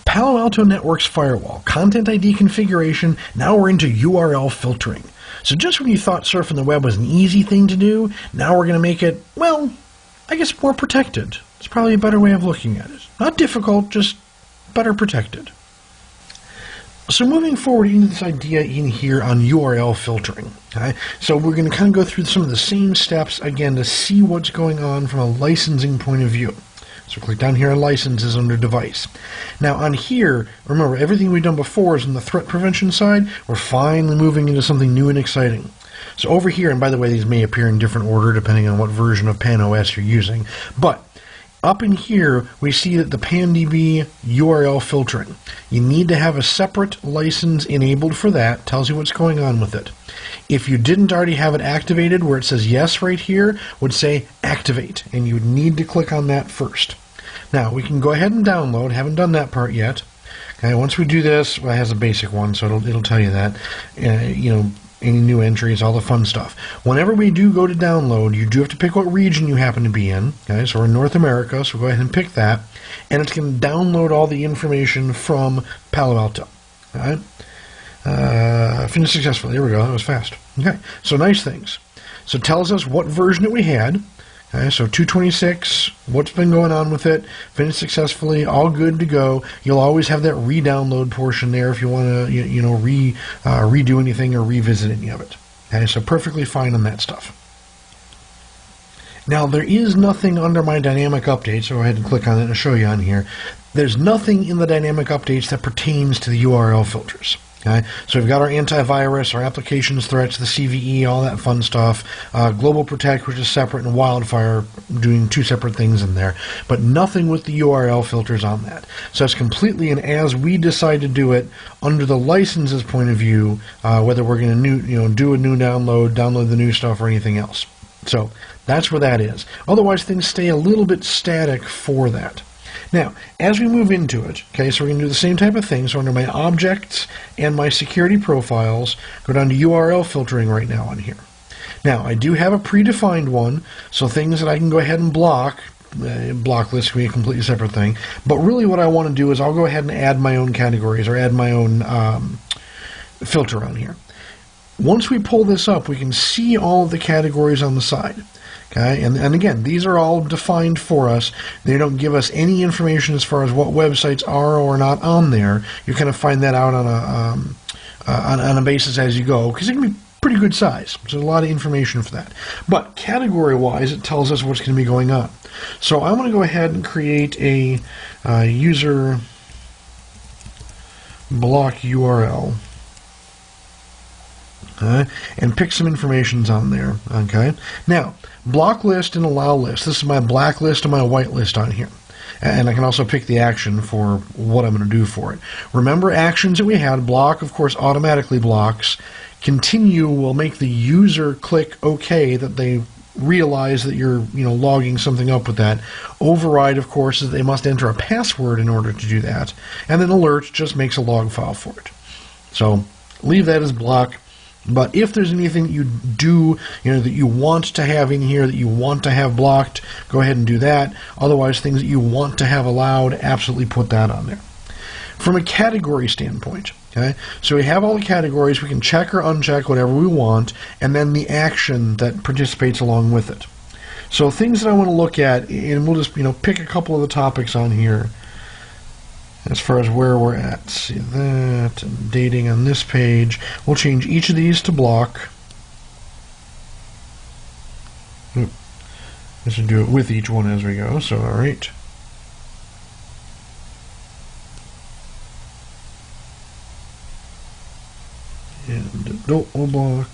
Palo Alto Networks Firewall, Content ID configuration, now we're into URL filtering. So just when you thought surfing the web was an easy thing to do, now we're going to make it, well, I guess more protected. It's probably a better way of looking at it. Not difficult, just better protected. So moving forward into this idea in here on URL filtering. Okay? So we're going to kind of go through some of the same steps again to see what's going on from a licensing point of view. So click down here on licenses under device. Now on here, remember everything we've done before is on the threat prevention side. We're finally moving into something new and exciting. So over here, and by the way, these may appear in different order depending on what version of PanOS you're using, but up in here, we see that the PanDB URL filtering. You need to have a separate license enabled for that. Tells you what's going on with it. If you didn't already have it activated, where it says yes right here, would say activate, and you would need to click on that first. Now, we can go ahead and download. Haven't done that part yet. Okay, once we do this, well, it has a basic one, so it'll tell you that. Any new entries, all the fun stuff. Whenever we do go to download, you do have to pick what region you happen to be in. Okay, so we're in North America, so we'll go ahead and pick that. And it's going to download all the information from Palo Alto. All right. Finished successfully. There we go. That was fast. Okay, so nice things. So it tells us what version that we had. Okay, so 226, what's been going on with it, finished successfully, all good to go. You'll always have that re-download portion there if you want to, redo anything or revisit any of it. Okay, so perfectly fine on that stuff. Now, there is nothing under my dynamic updates, so go ahead and click on it and show you on here. There's nothing in the dynamic updates that pertains to the URL filters. Okay, so we've got our antivirus, our applications threats, the CVE, all that fun stuff. Global Protect, which is separate, and Wildfire, doing two separate things in there. But nothing with the URL filters on that. So it's completely an as we decide to do it under the licenses point of view, whether we're going to do a new download the new stuff, or anything else. So that's where that is. Otherwise, things stay a little bit static for that. Now, as we move into it, okay, so we're going to do the same type of thing. So under my objects and my security profiles, go down to URL filtering right now on here. Now, I do have a predefined one, so things that I can go ahead and block. Block list can be a completely separate thing. But really what I want to do is I'll go ahead and add my own categories or add my own filter on here. Once we pull this up, we can see all of the categories on the side. Okay, and again, these are all defined for us. They don't give us any information as far as what websites are or not on there. You kind of find that out on a basis as you go, because it can be pretty good size. So a lot of information for that. But category-wise, it tells us what's going to be going on. So I'm going to go ahead and create a user block URL. And pick some informations on there. Okay. Now, block list and allow list. This is my black list and my white list on here. And I can also pick the action for what I'm going to do for it. Remember actions that we had. Block, of course, automatically blocks. Continue will make the user click OK that they realize that you're logging something up with that. Override, of course, is they must enter a password in order to do that. And then alert just makes a log file for it. So leave that as block. But if there's anything that you do, that you want to have in here, that you want to have blocked, go ahead and do that. Otherwise, things that you want to have allowed, absolutely put that on there. From a category standpoint, okay, so we have all the categories. We can check or uncheck whatever we want, and then the action that participates along with it. So things that I want to look at, and we'll just pick a couple of the topics on here. As far as where we're at, see that, dating on this page. We'll change each of these to block. I should do it with each one as we go, so alright. And adult will block.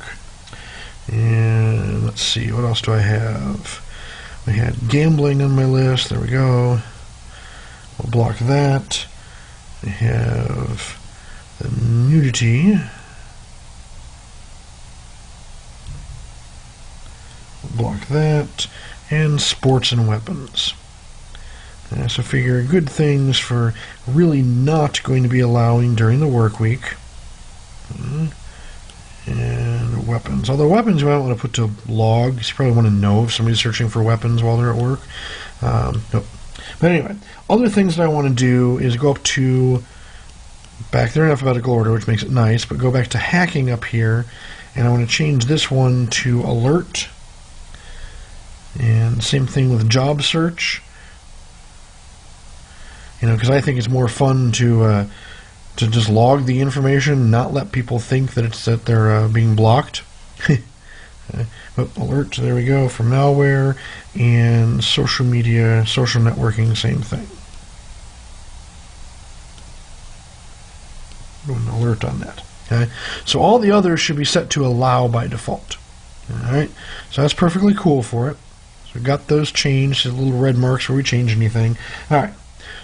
And let's see, what else do I have? I had gambling on my list, there we go. We'll block that. We have the nudity. We'll block that. And sports and weapons. So figure good things for really not going to be allowing during the work week. And weapons. Although weapons you might want to put to logs. You probably want to know if somebody's searching for weapons while they're at work. Nope. But anyway, other things that I want to do is go up to back there in alphabetical order, which makes it nice, but go back to hacking up here, and I want to change this one to alert. And same thing with job search. Because I think it's more fun to just log the information, not let people think that they're being blocked. But alert, there we go, for malware, and social media, social networking, same thing. An alert on that. Okay, so all the others should be set to allow by default. All right, so that's perfectly cool for it. So we've got those changed, the little red marks where we change anything. All right,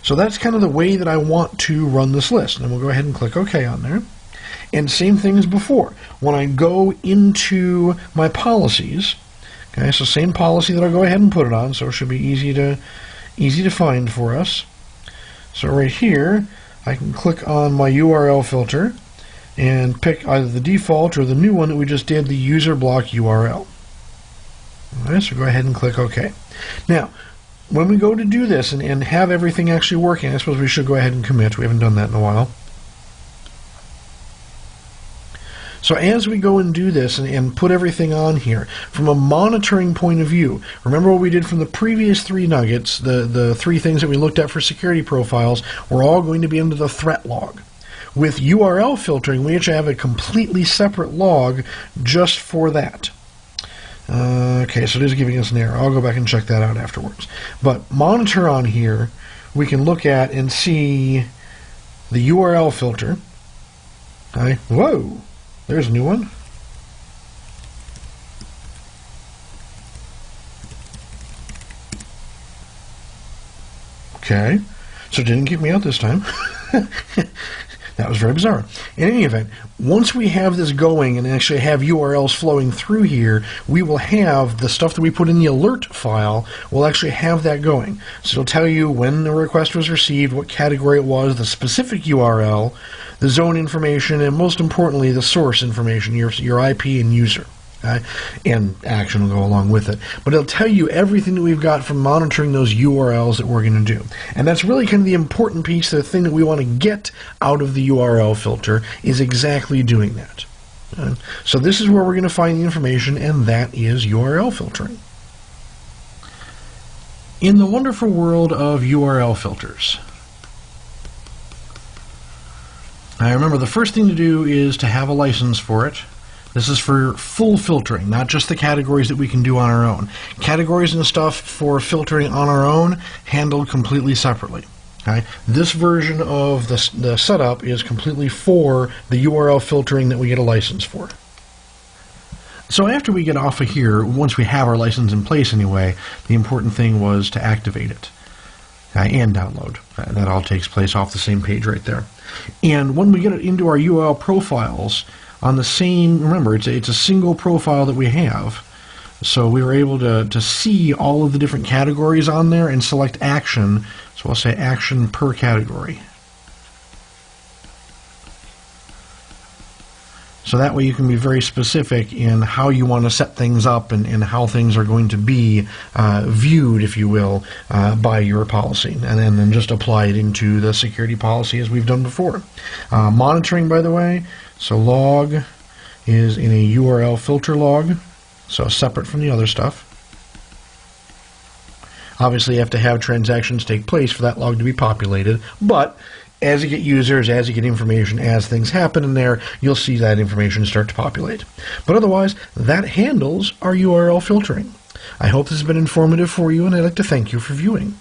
so that's kind of the way that I want to run this list. And then we'll go ahead and click OK on there. And same thing as before. When I go into my policies, okay, so same policy that I'll go ahead and put it on, so it should be easy to find for us. So right here, I can click on my URL filter and pick either the default or the new one that we just did, the user block URL. All right, so go ahead and click OK. Now, when we go to do this and have everything actually working, I suppose we should go ahead and commit. We haven't done that in a while. So as we go and do this and put everything on here, from a monitoring point of view, remember what we did from the previous 3 nuggets, the 3 things that we looked at for security profiles, were all going to be into the threat log. With URL filtering, we actually have a completely separate log just for that. Okay, so it is giving us an error. I'll go back and check that out afterwards. But monitor on here, we can look at and see the URL filter. Okay. Whoa! There's a new one. Okay, so it didn't kick me out this time. That was very bizarre. In any event, once we have this going and actually have URLs flowing through here, we will have the stuff that we put in the alert file, we'll actually have that going. So it'll tell you when the request was received, what category it was, the specific URL, the zone information, and most importantly, the source information, your IP and user. And action will go along with it. But it'll tell you everything that we've got from monitoring those URLs that we're going to do. And that's really kind of the important piece, the thing that we want to get out of the URL filter is exactly doing that. So this is where we're going to find the information, and that is URL filtering. In the wonderful world of URL filters, I remember the first thing to do is to have a license for it. This is for full filtering, not just the categories that we can do on our own. Categories and stuff for filtering on our own, handled completely separately. Okay? This version of the setup is completely for the URL filtering that we get a license for. So after we get off of here, once we have our license in place anyway, the important thing was to activate it and download. That all takes place off the same page right there. And when we get it into our URL profiles, on the same, remember, it's a single profile that we have, so we were able to see all of the different categories on there and select action, so I'll say action per category. So that way you can be very specific in how you want to set things up and how things are going to be viewed, if you will, by your policy. And then just apply it into the security policy as we've done before. Monitoring, by the way, so log is in a URL filter log, so separate from the other stuff. Obviously you have to have transactions take place for that log to be populated, but as you get users, as you get information, as things happen in there, you'll see that information start to populate. But otherwise, that handles our URL filtering. I hope this has been informative for you, and I'd like to thank you for viewing.